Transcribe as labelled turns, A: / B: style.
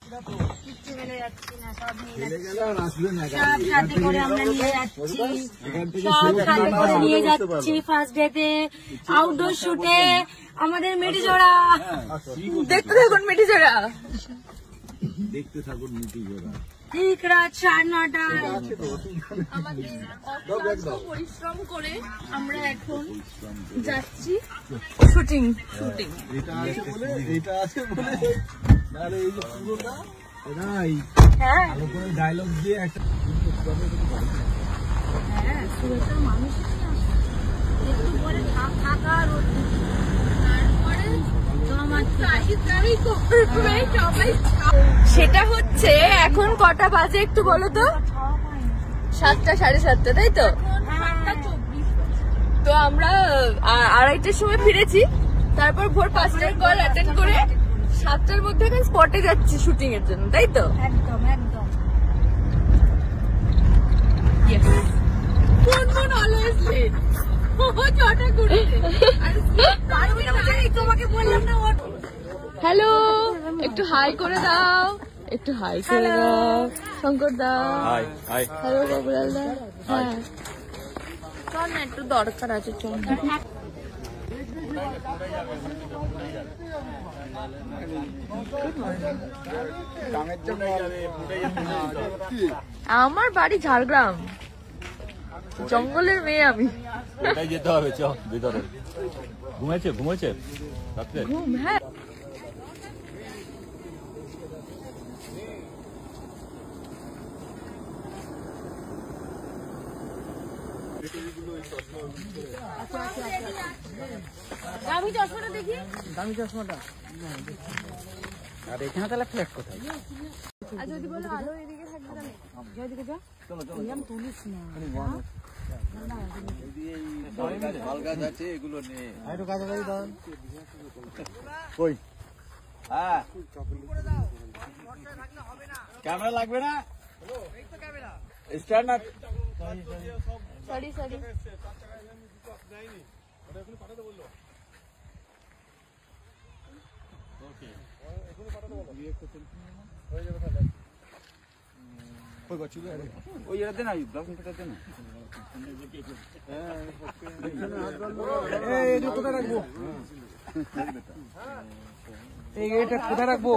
A: কিচ্ছু ফেলে যাচ্ছি না, সব সাথে করে আমরা নিয়ে যাচ্ছি, সব সাথে করে নিয়ে যাচ্ছি ফার্স্ট ডেতে আউটডোর শুটে আমাদের মেটিজোড়া। দেখতে থাকুন মেটিজোড়া,
B: দেখতে থাকুন মেটিজোড়া।
A: ঠিক রাত 9:30
C: আমাদের পরিশ্রম করে আমরা এখন যাচ্ছি শুটিং।
B: এটা আছে বলে নাহলে এই যে পুরোটা এরাই ভালো করে ডায়লগ দিয়ে একটা
A: সুরতের মানুষ একটু পরে থাকা রোদ,
C: সেটা হচ্ছে এখন কটা বাজে একটু বলো তো? 7টা 7:30, তাই তো? তো আমরা 2:30টার সময় ফিরেছি, তারপর ভোর 5টার কল অ্যাটেন্ড করে 7টার মধ্যে এখন স্পটে যাচ্ছি শুটিং এর জন্য, তাই তো?
A: একদম একদম। তোমাকে বললাম না
C: হ্যালো, একটু হাই করে দাও, একটু হাই করে দাও শঙ্কর দা। হ্যালো বাবুলাল দা। হ্যাঁ চল না, একটু দরকার আছে, চল। আমার বাড়ি ঝাড়গ্রাম, জঙ্গলের মেয়ে আমি।
D: যেতে হবে, চ ভিতরে। ঘুমেছে রাত্রে?
C: ঘুম, হ্যাঁ।
A: দামি চশমাটা দেখি,
B: দামি চশমাটা। আর এখানে তাহলে ফ্ল্যাট কোথায়?
C: আর যদি বলো আলো এদিকে থাকবে তাহলে
A: এদিকে যা।
B: চলো
A: তুলিস না,
D: ফল গাছ আছে, এগুলো নে।
B: একটু কাছাকাছি দাও। কই?
D: হ্যাঁ, ক্যামেরা লাগবে না? Stand up.
C: সরি
D: ওই এটাতে না, ব্লগিংটাতে না।
B: এটা কোথায় রাখবো? এটা কোথায় রাখবো?